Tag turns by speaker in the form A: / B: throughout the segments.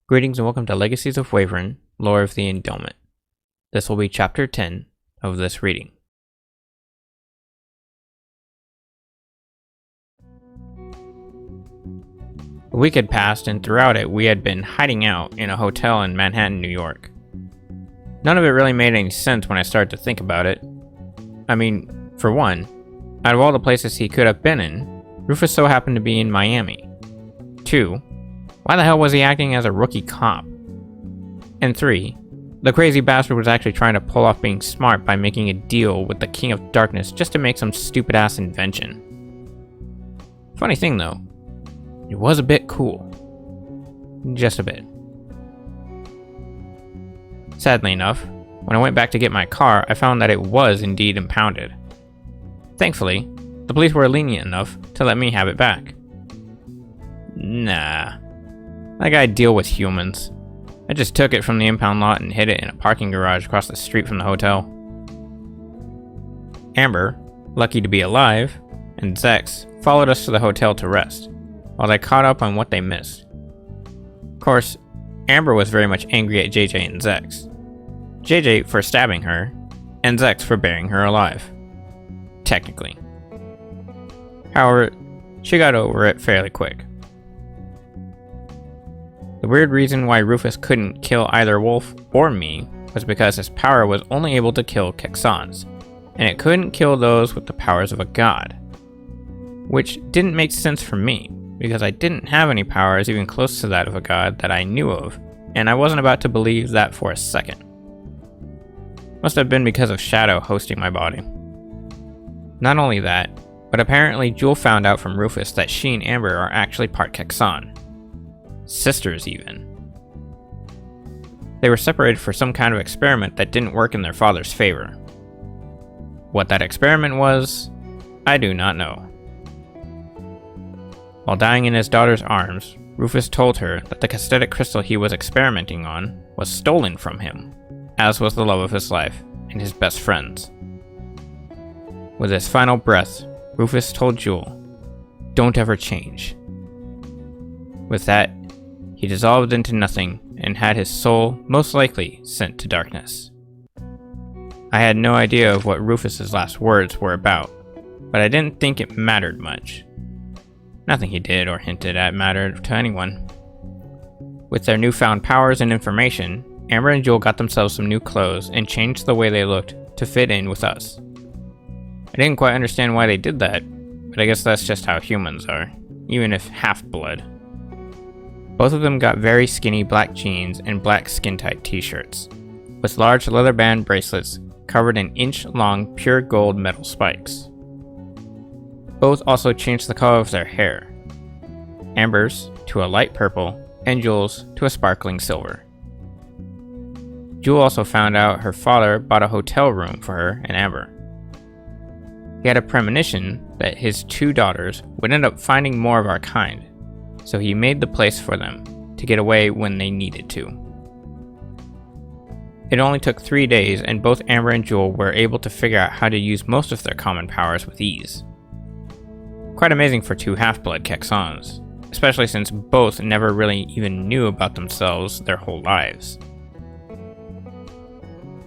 A: Greetings and welcome to Legacies of Wavryn, Lore of the Endelment. This will be Chapter 10 of this reading. A week had passed, and throughout it we had been hiding out in a hotel in Manhattan, New York. None of it really made any sense when I started to think about it. I mean, for one, out of all the places he could have been in, Rufus so happened to be in Miami. 2. Why the hell was he acting as a rookie cop? And 3. The crazy bastard was actually trying to pull off being smart by making a deal with the King of Darkness just to make some stupid ass invention. Funny thing though, it was a bit cool. Just a bit. Sadly enough, when I went back to get my car, I found that it was indeed impounded. Thankfully, the police were lenient enough to let me have it back. Nah. Like I deal with humans. I just took it from the impound lot and hid it in a parking garage across the street from the hotel. Amber, lucky to be alive, and Zaec followed us to the hotel to rest, while they caught up on what they missed. Of course, Amber was very much angry at JJ and Zaec. JJ for stabbing her, and Zaec for burying her alive. Technically. However, she got over it fairly quick. The weird reason why Rufus couldn't kill either Wolf or me was because his power was only able to kill Kexans, and it couldn't kill those with the powers of a god. Which didn't make sense for me, because I didn't have any powers even close to that of a god that I knew of, and I wasn't about to believe that for a second. Must have been because of Shadow hosting my body. Not only that, but apparently Jewel found out from Rufus that she and Amber are actually part Kexan. Sisters even. They were separated for some kind of experiment that didn't work in their father's favor. What that experiment was, I do not know. While dying in his daughter's arms, Rufus told her that the castetic crystal he was experimenting on was stolen from him, as was the love of his life and his best friends. With his final breath, Rufus told Jewel, "Don't ever change." With that, he dissolved into nothing and had his soul most likely sent to darkness. I had no idea of what Rufus's last words were about, but I didn't think it mattered much. Nothing he did or hinted at mattered to anyone. With their newfound powers and information, Amber and Jewel got themselves some new clothes and changed the way they looked to fit in with us. I didn't quite understand why they did that, but I guess that's just how humans are, even if half-blood. Both of them got very skinny black jeans and black skin-tight t-shirts, with large leather band bracelets covered in inch-long pure gold metal spikes. Both also changed the color of their hair. Amber's to a light purple, and Jewel's to a sparkling silver. Jewel also found out her father bought a hotel room for her and Amber. He had a premonition that his 2 daughters would end up finding more of our kind, so he made the place for them to get away when they needed to. It only took 3 days, and both Amber and Jewel were able to figure out how to use most of their common powers with ease. Quite amazing for 2 half-blood Kexans, especially since both never really even knew about themselves their whole lives.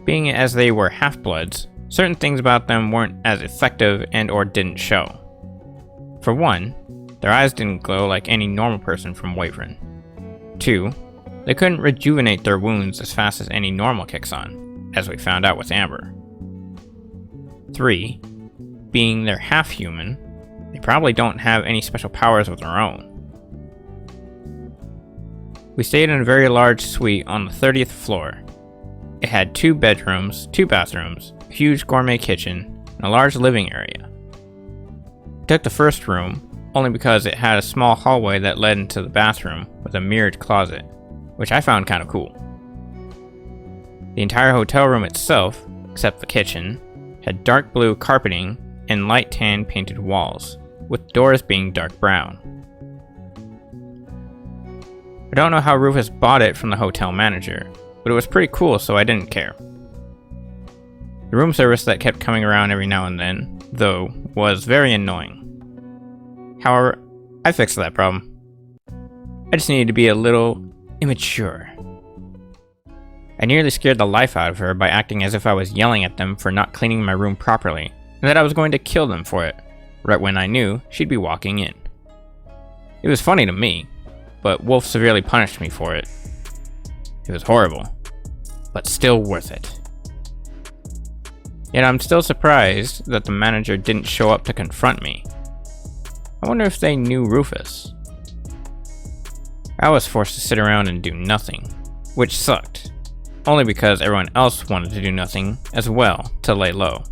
A: Being as they were half-bloods, certain things about them weren't as effective and or didn't show. For one, their eyes didn't glow like any normal person from Wavryn. 2, they couldn't rejuvenate their wounds as fast as any normal Kexan, as we found out with Amber. 3, being they're half-human, they probably don't have any special powers of their own. We stayed in a very large suite on the 30th floor. It had 2 bedrooms, 2 bathrooms, a huge gourmet kitchen, and a large living area. I took the first room only because it had a small hallway that led into the bathroom with a mirrored closet, which I found kind of cool. The entire hotel room itself, except the kitchen, had dark blue carpeting and light tan painted walls, with doors being dark brown. I don't know how Rufus bought it from the hotel manager, but it was pretty cool, so I didn't care. The room service that kept coming around every now and then, though, was very annoying. However, I fixed that problem. I just needed to be a little immature. I nearly scared the life out of her by acting as if I was yelling at them for not cleaning my room properly, and that I was going to kill them for it, right when I knew she'd be walking in. It was funny to me, but Wolf severely punished me for it. It was horrible, but still worth it. Yet I'm still surprised that the manager didn't show up to confront me. I wonder if they knew Rufus. I was forced to sit around and do nothing, which sucked, only because everyone else wanted to do nothing as well to lay low.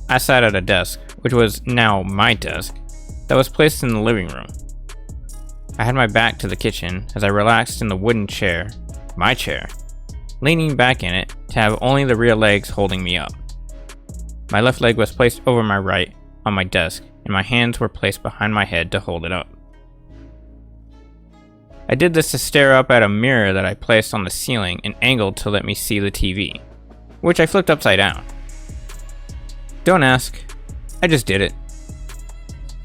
A: I sat at a desk, which was now my desk, that was placed in the living room. I had my back to the kitchen as I relaxed in the wooden chair, my chair, leaning back in it to have only the rear legs holding me up. My left leg was placed over my right on my desk, and my hands were placed behind my head to hold it up. I did this to stare up at a mirror that I placed on the ceiling and angled to let me see the TV, which I flipped upside down. Don't ask, I just did it.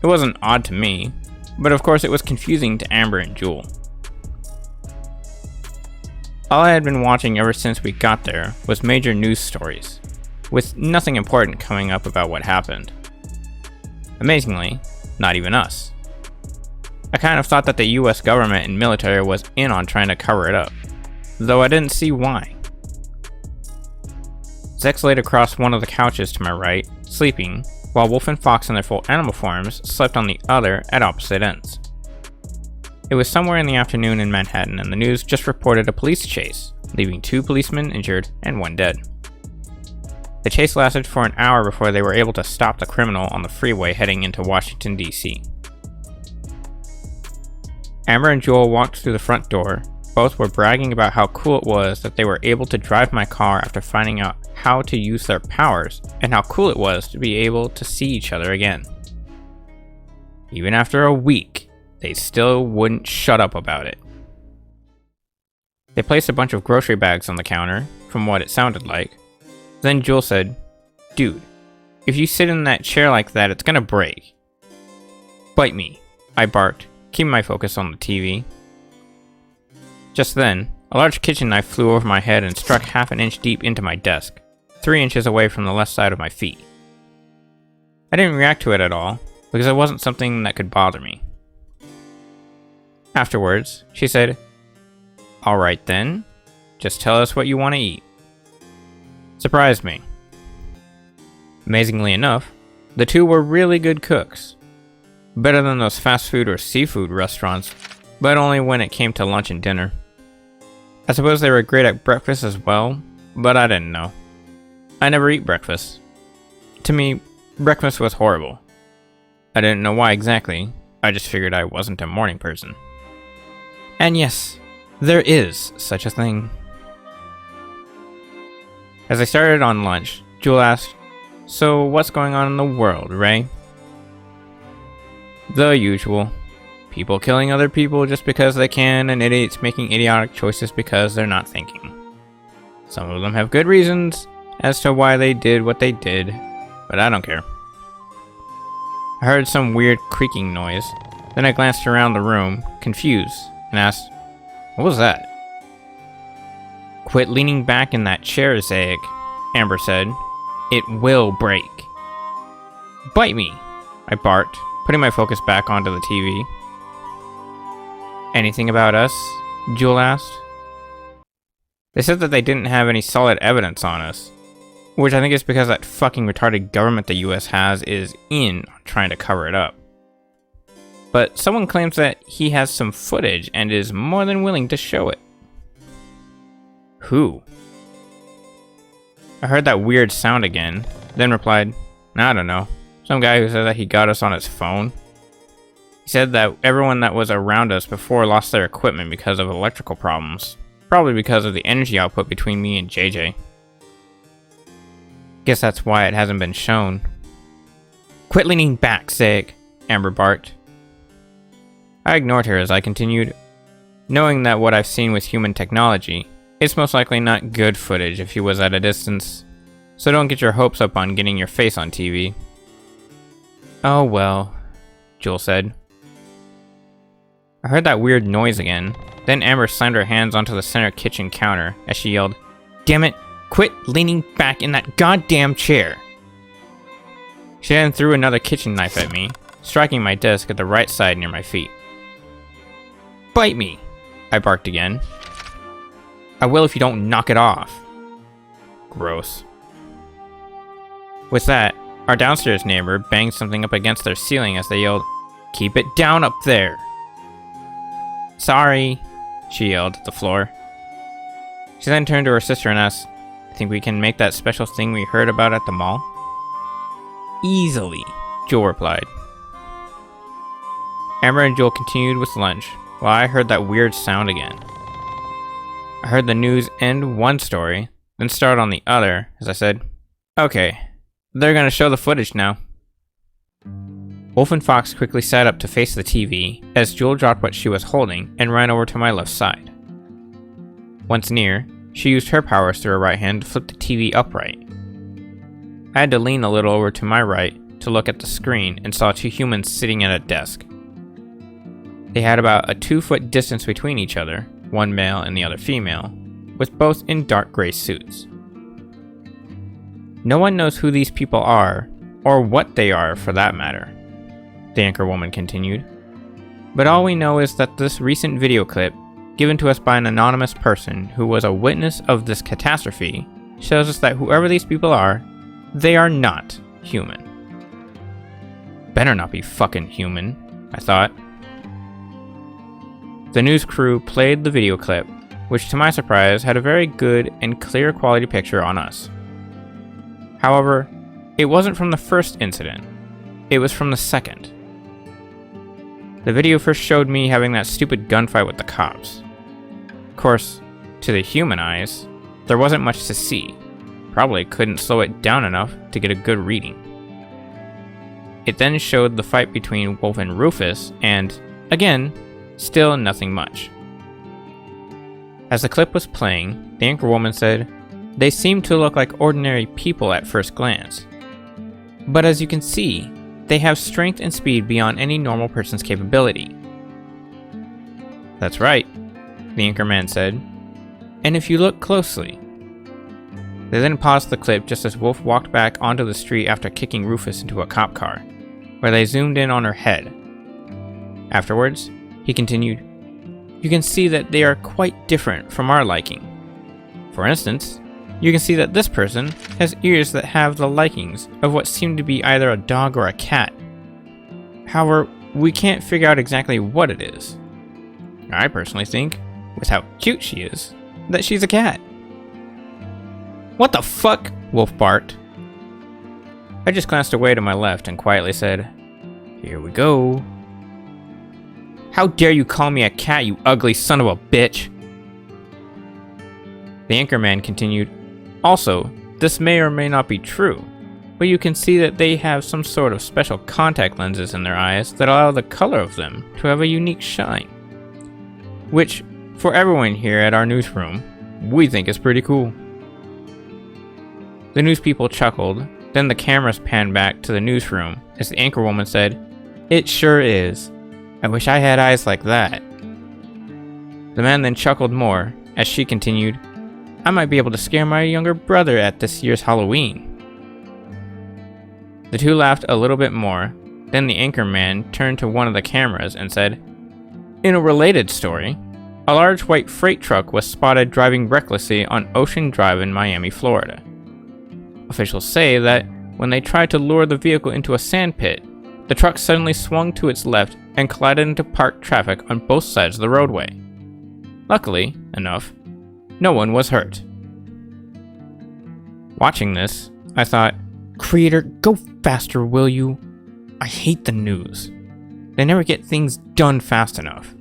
A: It wasn't odd to me, but of course it was confusing to Amber and Jewel. All I had been watching ever since we got there was major news stories, with nothing important coming up about what happened. Amazingly, not even us. I kind of thought that the US government and military was in on trying to cover it up, though I didn't see why. Zaec laid across one of the couches to my right, sleeping, while Wolf and Fox in their full animal forms slept on the other at opposite ends. It was somewhere in the afternoon in Manhattan, and the news just reported a police chase, leaving 2 policemen injured and 1 dead. The chase lasted for an hour before they were able to stop the criminal on the freeway heading into Washington, D.C. Amber and Jewel walked through the front door. Both were bragging about how cool it was that they were able to drive my car after finding out how to use their powers, and how cool it was to be able to see each other again. Even after a week, they still wouldn't shut up about it. They placed a bunch of grocery bags on the counter, from what it sounded like. Then Jewel said, "Dude, if you sit in that chair like that, it's gonna break." "Bite me," I barked, keeping my focus on the TV. Just then, a large kitchen knife flew over my head and struck half an inch deep into my desk, 3 inches away from the left side of my feet. I didn't react to it at all, because it wasn't something that could bother me. Afterwards, she said, "Alright then, just tell us what you want to eat." Surprised me. Amazingly enough, the 2 were really good cooks. Better than those fast food or seafood restaurants, but only when it came to lunch and dinner. I suppose they were great at breakfast as well, but I didn't know. I never eat breakfast. To me, breakfast was horrible. I didn't know why exactly, I just figured I wasn't a morning person. And yes, there is such a thing. As I started on lunch, Jewel asked, "So what's going on in the world, Ray?" The usual. People killing other people just because they can, and idiots making idiotic choices because they're not thinking. Some of them have good reasons as to why they did what they did, but I don't care. I heard some weird creaking noise, then I glanced around the room, confused, and asked, "What was that?" "Quit leaning back in that chair, Zaec," Amber said. "It will break." "Bite me," I barked, putting my focus back onto the TV. "Anything about us?" Jewel asked. They said that they didn't have any solid evidence on us, which I think is because that fucking retarded government the US has is in on trying to cover it up. But someone claims that he has some footage and is more than willing to show it. Who? I heard that weird sound again, then replied, "I don't know. Some guy who said that he got us on his phone. He said that everyone that was around us before lost their equipment because of electrical problems. Probably because of the energy output between me and JJ. Guess that's why it hasn't been shown." "Quit leaning back, Zaec," Amber barked. I ignored her as I continued, knowing that what I've seen with human technology, it's most likely not good footage if he was at a distance, so don't get your hopes up on getting your face on TV. "Oh well," Jewel said. I heard that weird noise again, Then Amber slammed her hands onto the center kitchen counter as she yelled, "Damn it, quit leaning back in that goddamn chair!" She then threw another kitchen knife at me, striking my desk at the right side near my feet. "Bite me!" I barked again. "I will if you don't knock it off." Gross. With that, our downstairs neighbor banged something up against their ceiling as they yelled, "Keep it down up there!" "Sorry," she yelled at the floor. She then turned to her sister and asked, "Think we can make that special thing we heard about at the mall?" "Easily," Jewel replied. Amber and Jewel continued with lunch, while I heard that weird sound again. I heard the news end one story, then start on the other, as I said, "Okay, they're gonna show the footage now." Wolf and Fox quickly sat up to face the TV, as Jewel dropped what she was holding and ran over to my left side. Once near, she used her powers through her right hand to flip the TV upright. I had to lean a little over to my right to look at the screen and saw two humans sitting at a desk. They had about a 2-foot distance between each other, one male and the other female, with both in dark gray suits. No one knows who these people are, or what they are for that matter, the anchor woman continued. But all we know is that this recent video clip, given to us by an anonymous person who was a witness of this catastrophe, shows us that whoever these people are, they are not human. Better not be fucking human, I thought. The news crew played the video clip, which to my surprise had a very good and clear quality picture on us. However, it wasn't from the first incident, it was from the second. The video first showed me having that stupid gunfight with the cops. Of course, to the human eyes, there wasn't much to see. Probably couldn't slow it down enough to get a good reading. It then showed the fight between Wolf and Rufus, and, again, still nothing much. As the clip was playing, the anchor woman said, "They seem to look like ordinary people at first glance. But as you can see, they have strength and speed beyond any normal person's capability." "That's right," the anchorman said. "And if you look closely." They then paused the clip just as Wolf walked back onto the street after kicking Rufus into a cop car, where they zoomed in on her head. Afterwards, he continued, "You can see that they are quite different from our liking. For instance, you can see that this person has ears that have the likings of what seem to be either a dog or a cat. However, we can't figure out exactly what it is. I personally think, with how cute she is, that she's a cat." "What the fuck?" Wolf barked. I just glanced away to my left and quietly said, "Here we go." "How dare you call me a cat, you ugly son of a bitch!" The anchorman continued, "Also, this may or may not be true, but you can see that they have some sort of special contact lenses in their eyes that allow the color of them to have a unique shine. Which, for everyone here at our newsroom, we think is pretty cool." The news people chuckled, then the cameras panned back to the newsroom as the anchor woman said, "It sure is. I wish I had eyes like that." The man then chuckled more as she continued, "I might be able to scare my younger brother at this year's Halloween." The two laughed a little bit more, then the anchor man turned to one of the cameras and said, "In a related story, a large white freight truck was spotted driving recklessly on Ocean Drive in Miami, Florida. Officials say that when they tried to lure the vehicle into a sand pit, the truck suddenly swung to its left and collided into parked traffic on both sides of the roadway. Luckily enough, no one was hurt." Watching this, I thought, "Creator, go faster, will you? I hate the news. They never get things done fast enough."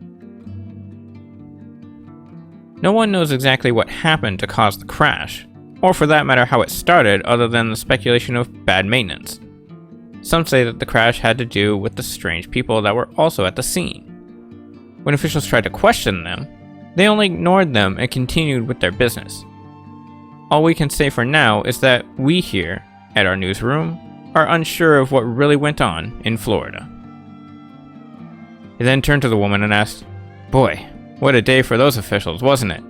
A: No one knows exactly what happened to cause the crash, or for that matter how it started, other than the speculation of bad maintenance. Some say that the crash had to do with the strange people that were also at the scene. When officials tried to question them, they only ignored them and continued with their business. All we can say for now is that we here, at our newsroom, are unsure of what really went on in Florida. He then turned to the woman and asked, "Boy, What a day for those officials, wasn't it?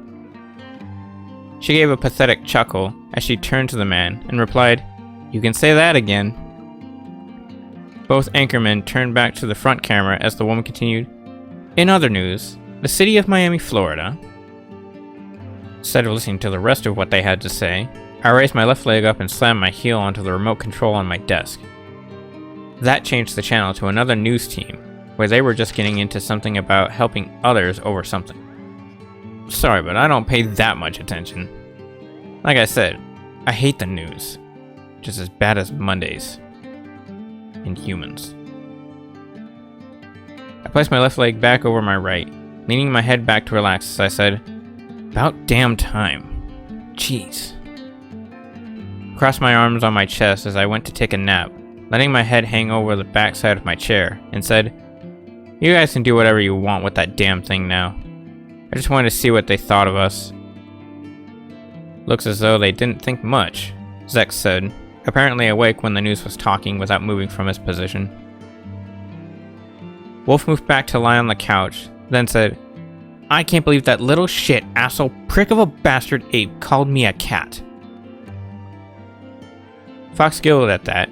A: She gave a pathetic chuckle as she turned to the man and replied, "You can say that again." Both anchormen turned back to the front camera as the woman continued, "In other news, the city of Miami, Florida." Instead of listening to the rest of what they had to say, I raised my left leg up and slammed my heel onto the remote control on my desk. That changed the channel to another news team, where they were just getting into something about helping others over something. Sorry, but I don't pay that much attention. Like I said, I hate the news. Just as bad as Mondays. And humans. I placed my left leg back over my right, leaning my head back to relax as I said, "About damn time. Jeez." Crossed my arms on my chest as I went to take a nap, letting my head hang over the backside of my chair, and said, "You guys can do whatever you want with that damn thing now. I just wanted to see what they thought of us." "Looks as though they didn't think much," Zaec said, apparently awake when the news was talking without moving from his position. Wolf moved back to lie on the couch, then said, "I can't believe that little shit asshole prick of a bastard ape called me a cat." Fox giggled at that.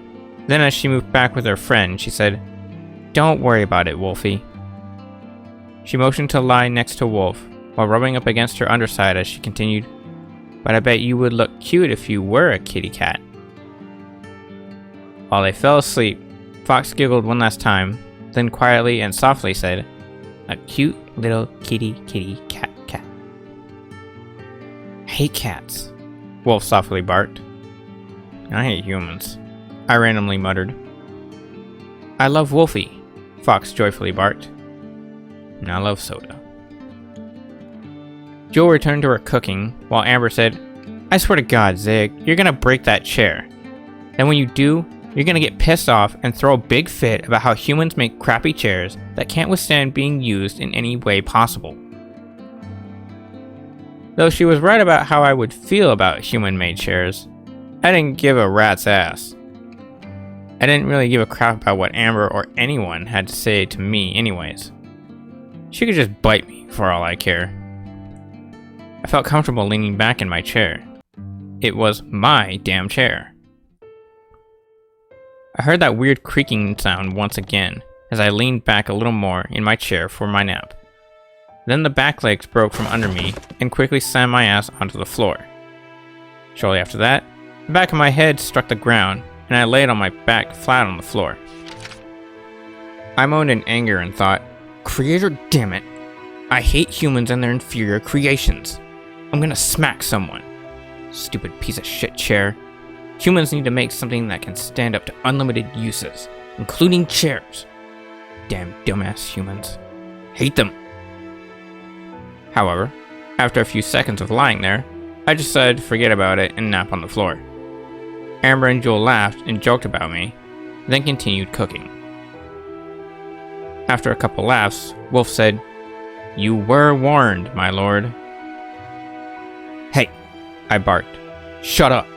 A: Then as she moved back with her friend, she said, "Don't worry about it, Wolfie." She motioned to lie next to Wolf, while rubbing up against her underside as she continued, "But I bet you would look cute if you were a kitty cat." While they fell asleep, Fox giggled one last time, then quietly and softly said, "A cute little kitty cat cat." "I hate cats," Wolf softly barked. "I hate humans," I randomly muttered. "I love Wolfie," Fox joyfully barked. "And I love soda." Jewel returned to her cooking, while Amber said, "I swear to God, Zaec, you're gonna break that chair. And when you do, you're gonna get pissed off and throw a big fit about how humans make crappy chairs that can't withstand being used in any way possible." Though she was right about how I would feel about human-made chairs, I didn't give a rat's ass. I didn't really give a crap about what Amber or anyone had to say to me anyways. She could just bite me for all I care. I felt comfortable leaning back in my chair. It was my damn chair. I heard that weird creaking sound once again as I leaned back a little more in my chair for my nap. Then the back legs broke from under me and quickly slammed my ass onto the floor. Shortly after that, the back of my head struck the ground and I laid on my back flat on the floor. I moaned in anger and thought, "Creator, damn it. I hate humans and their inferior creations. I'm gonna smack someone. Stupid piece of shit chair. Humans need to make something that can stand up to unlimited uses, including chairs. Damn dumbass humans. Hate them." However, after a few seconds of lying there, I just decided to forget about it and nap on the floor. Amber and Jewel laughed and joked about me, then continued cooking. After a couple laughs, Wolf said, "You were warned, my lord." "Hey," I barked. "Shut up."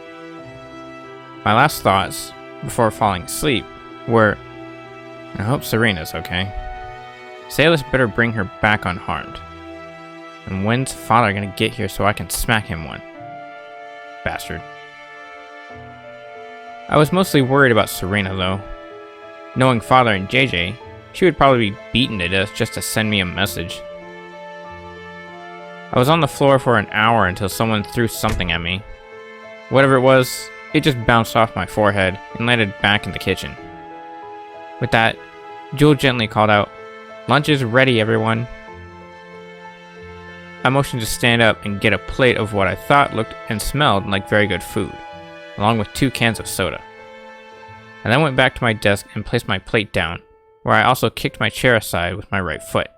A: My last thoughts, before falling asleep, were, I hope Serena's okay. Sailors better bring her back unharmed. And when's father gonna get here so I can smack him one? Bastard. I was mostly worried about Serena though. Knowing father and JJ, she would probably be beaten to death just to send me a message. I was on the floor for an hour until someone threw something at me. Whatever it was, it just bounced off my forehead and landed back in the kitchen. With that, Jewel gently called out, "Lunch is ready, everyone." I motioned to stand up and get a plate of what I thought looked and smelled like very good food, along with 2 cans of soda. I then went back to my desk and placed my plate down, where I also kicked my chair aside with my right foot.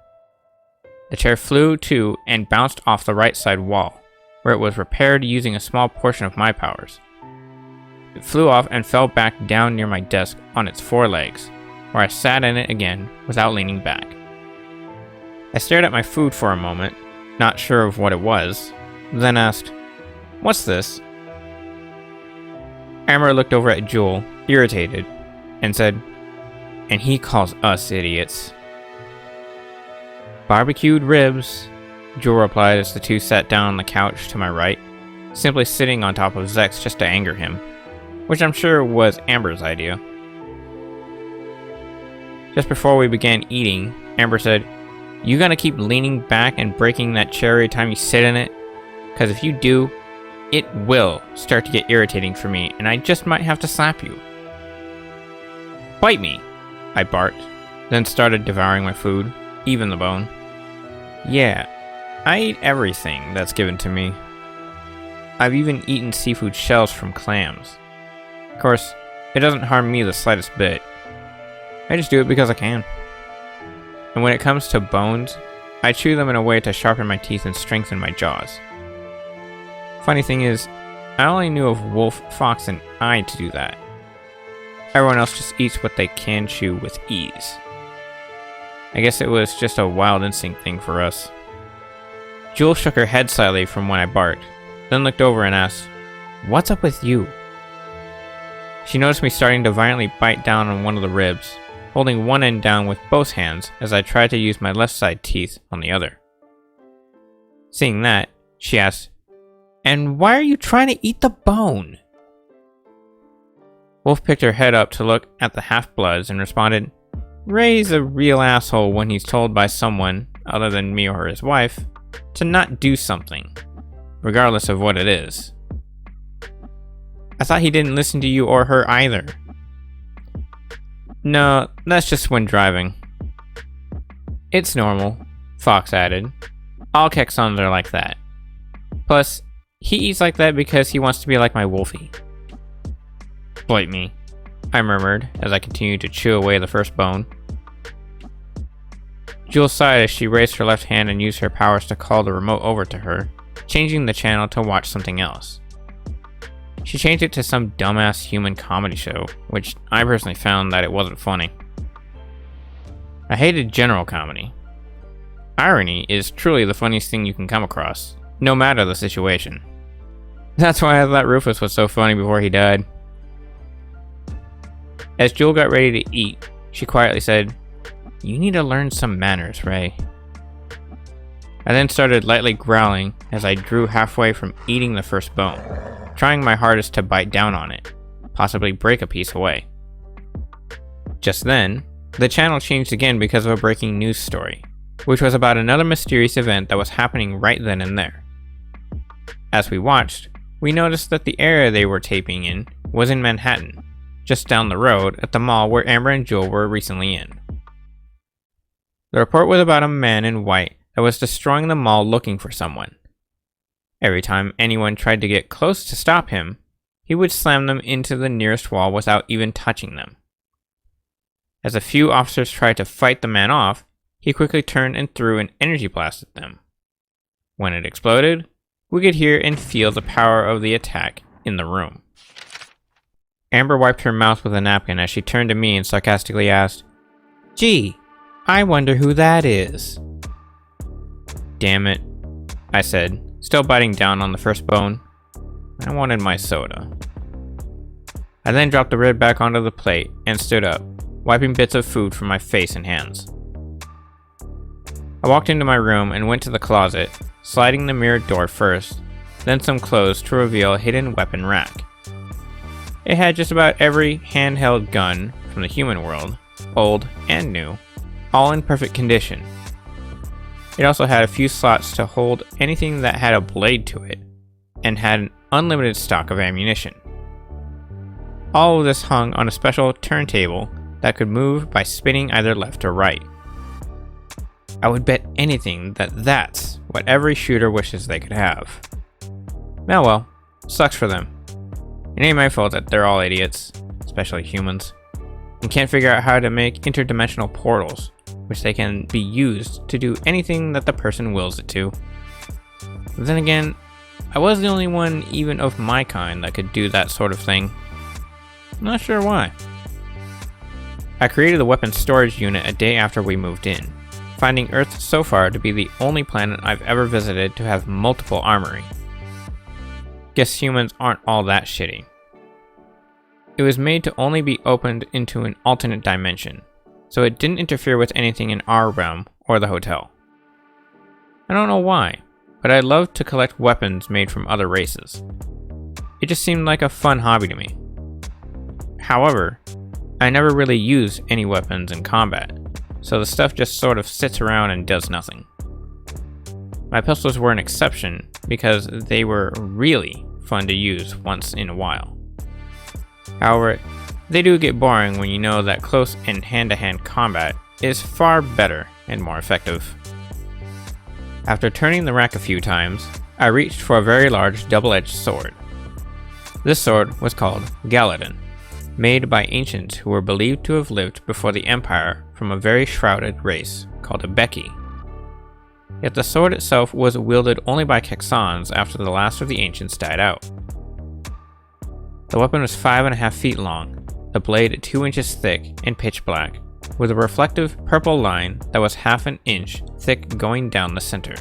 A: The chair flew to and bounced off the right side wall, where it was repaired using a small portion of my powers. It flew off and fell back down near my desk on its 4 legs, where I sat in it again without leaning back. I stared at my food for a moment, not sure of what it was, then asked, "What's this?" Amber looked over at Jewel, irritated, and said, "And he calls us idiots." "Barbecued ribs," Jewel replied as the two sat down on the couch to my right, simply sitting on top of Zaec just to anger him, which I'm sure was Amber's idea. Just before we began eating, Amber said, "You gonna keep leaning back and breaking that chair every time you sit in it? Because if you do, it will start to get irritating for me, and I just might have to slap you." "Bite me," I barked, then started devouring my food, even the bone. Yeah, I eat everything that's given to me. I've even eaten seafood shells from clams. Of course, it doesn't harm me the slightest bit. I just do it because I can. And when it comes to bones, I chew them in a way to sharpen my teeth and strengthen my jaws. Funny thing is, I only knew of Wolf, Fox, and I to do that. Everyone else just eats what they can chew with ease. I guess it was just a wild instinct thing for us. Jewel shook her head slightly from when I barked, then looked over and asked, "What's up with you?" She noticed me starting to violently bite down on one of the ribs, holding one end down with both hands as I tried to use my left side teeth on the other. Seeing that, she asked, "And why are you trying to eat the bone?" Wolf picked her head up to look at the half-bloods and responded, "Ray's a real asshole when he's told by someone, other than me or his wife, to not do something, regardless of what it is. I thought he didn't listen to you or her either." "No, that's just when driving." "It's normal," Fox added. "All Kexons are like that. Plus, he eats like that because he wants to be like my Wolfie." "Bite me," I murmured as I continued to chew away the first bone. Jewel sighed as she raised her left hand and used her powers to call the remote over to her, changing the channel to watch something else. She changed it to some dumbass human comedy show, which I personally found that it wasn't funny. I hated general comedy. Irony is truly the funniest thing you can come across, no matter the situation. That's why I thought Rufus was so funny before he died. As Jewel got ready to eat, she quietly said, "You need to learn some manners, Ray." I then started lightly growling as I drew halfway from eating the first bone, trying my hardest to bite down on it, possibly break a piece away. Just then, the channel changed again because of a breaking news story, which was about another mysterious event that was happening right then and there. As we watched, we noticed that the area they were taping in was in Manhattan, just down the road at the mall where Amber and Jewel were recently in. The report was about a man in white that was destroying the mall looking for someone. Every time anyone tried to get close to stop him, he would slam them into the nearest wall without even touching them. As a few officers tried to fight the man off, he quickly turned and threw an energy blast at them. When it exploded, we could hear and feel the power of the attack in the room. Amber wiped her mouth with a napkin as she turned to me and sarcastically asked, "Gee, I wonder who that is." "Damn it," I said, still biting down on the first bone. I wanted my soda. I then dropped the rib back onto the plate and stood up, wiping bits of food from my face and hands. I walked into my room and went to the closet, sliding the mirrored door first, then some clothes to reveal a hidden weapon rack. It had just about every handheld gun from the human world, old and new, all in perfect condition. It also had a few slots to hold anything that had a blade to it, and had an unlimited stock of ammunition. All of this hung on a special turntable that could move by spinning either left or right. I would bet anything that that's what every shooter wishes they could have. Oh well, sucks for them. It ain't my fault that they're all idiots, especially humans, and can't figure out how to make interdimensional portals, which they can be used to do anything that the person wills it to. But then again, I was the only one even of my kind that could do that sort of thing. I'm not sure why. I created the weapons storage unit a day after we moved in, finding Earth so far to be the only planet I've ever visited to have multiple armory. Guess humans aren't all that shitty. It was made to only be opened into an alternate dimension, so it didn't interfere with anything in our realm or the hotel. I don't know why, but I loved to collect weapons made from other races. It just seemed like a fun hobby to me. However, I never really used any weapons in combat, so the stuff just sort of sits around and does nothing. My pistols were an exception because they were really fun to use once in a while. However, they do get boring when you know that close and hand-to-hand combat is far better and more effective. After turning the rack a few times, I reached for a very large double-edged sword. This sword was called Galadin, made by ancients who were believed to have lived before the Empire from a very shrouded race called a Beki. Yet the sword itself was wielded only by Kexans after the last of the ancients died out. The weapon was 5.5 feet long, the blade 2 inches thick and pitch black, with a reflective purple line that was 1/2 inch thick going down the center.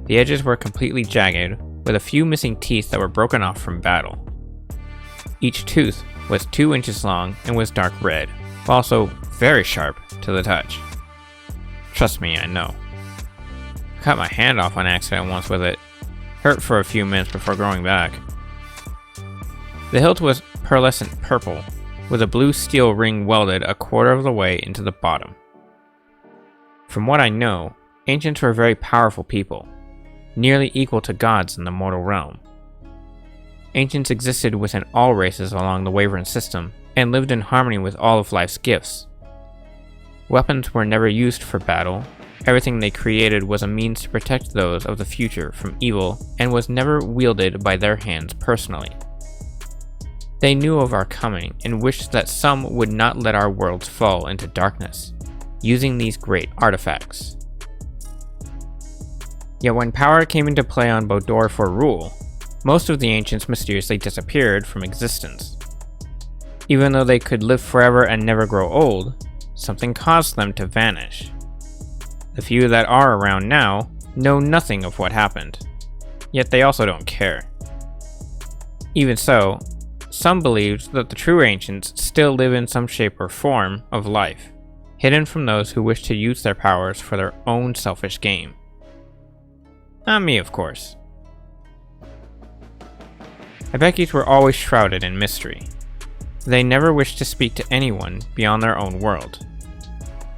A: The edges were completely jagged, with a few missing teeth that were broken off from battle. Each tooth was 2 inches long and was dark red, while also very sharp to the touch. Trust me, I know. I cut my hand off on accident once with it. Hurt for a few minutes before growing back. The hilt was pearlescent purple, with a blue steel ring welded a quarter of the way into the bottom. From what I know, ancients were very powerful people, nearly equal to gods in the mortal realm. Ancients existed within all races along the Wavryn system, and lived in harmony with all of life's gifts. Weapons were never used for battle. Everything they created was a means to protect those of the future from evil, and was never wielded by their hands personally. They knew of our coming, and wished that some would not let our worlds fall into darkness, using these great artifacts. Yet when power came into play on Bodor for rule, most of the ancients mysteriously disappeared from existence. Even though they could live forever and never grow old, something caused them to vanish. The few that are around now know nothing of what happened, yet they also don't care. Even so, some believed that the true ancients still live in some shape or form of life, hidden from those who wish to use their powers for their own selfish gain. Not me, of course. Ibekis were always shrouded in mystery. They never wished to speak to anyone beyond their own world.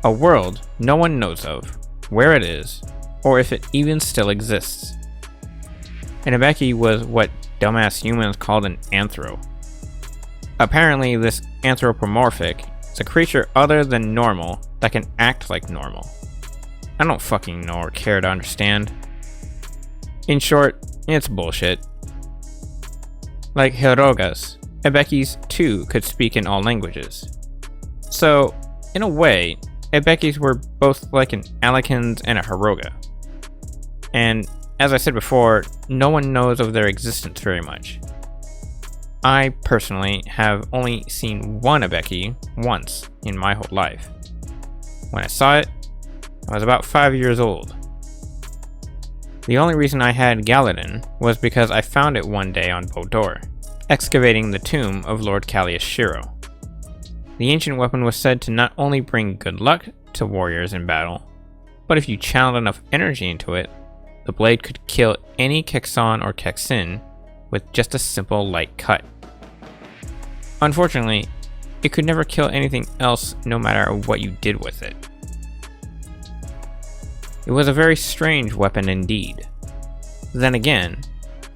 A: A world no one knows of, where it is, or if it even still exists. An Ibeki was what dumbass humans called an anthro. Apparently, this anthropomorphic is a creature other than normal that can act like normal. I don't fucking know or care to understand. In short, it's bullshit. Like Herogas, Ibekis too could speak in all languages. So, in a way, Ibekis were both like an Alakans and a Heroga. And, as I said before, no one knows of their existence very much. I, personally, have only seen one Ibeki once in my whole life. When I saw it, I was about 5 years old. The only reason I had Galadin was because I found it one day on Bodor, excavating the tomb of Lord Callius Shero. The ancient weapon was said to not only bring good luck to warriors in battle, but if you channeled enough energy into it, the blade could kill any Kexan or Kexin with just a simple light cut. Unfortunately, it could never kill anything else no matter what you did with it. It was a very strange weapon indeed. Then again,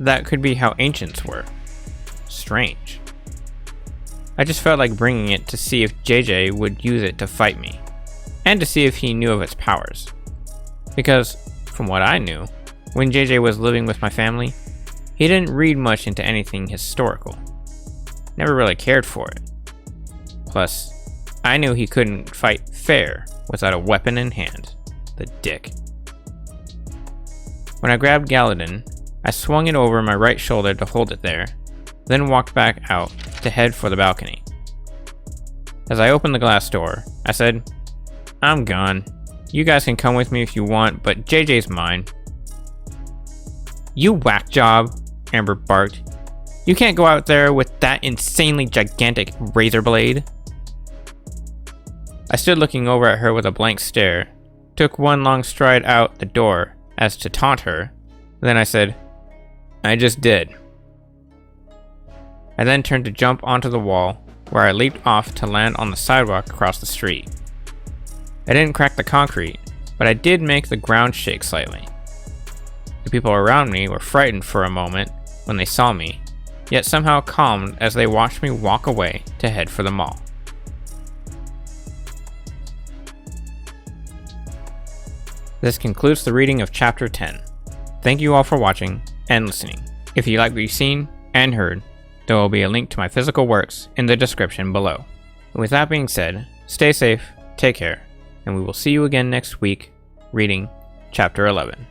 A: that could be how ancients were. Strange. I just felt like bringing it to see if JJ would use it to fight me, and to see if he knew of its powers. Because, from what I knew, when JJ was living with my family, he didn't read much into anything historical. Never really cared for it. Plus, I knew he couldn't fight fair without a weapon in hand. The dick. When I grabbed Galadin, I swung it over my right shoulder to hold it there, then walked back out to head for the balcony. As I opened the glass door, I said, "I'm gone. You guys can come with me if you want, but JJ's mine." "You whack job," Amber barked. "You can't go out there with that insanely gigantic razor blade." I stood looking over at her with a blank stare, took one long stride out the door as to taunt her. Then I said, "I just did." I then turned to jump onto the wall, where I leaped off to land on the sidewalk across the street. I didn't crack the concrete, but I did make the ground shake slightly. The people around me were frightened for a moment when they saw me, yet somehow calmed as they watched me walk away to head for the mall. This concludes the reading of Chapter 10. Thank you all for watching and listening. If you like what you've seen and heard, there will be a link to my physical works in the description below. And with that being said, stay safe, take care, and we will see you again next week reading Chapter 11.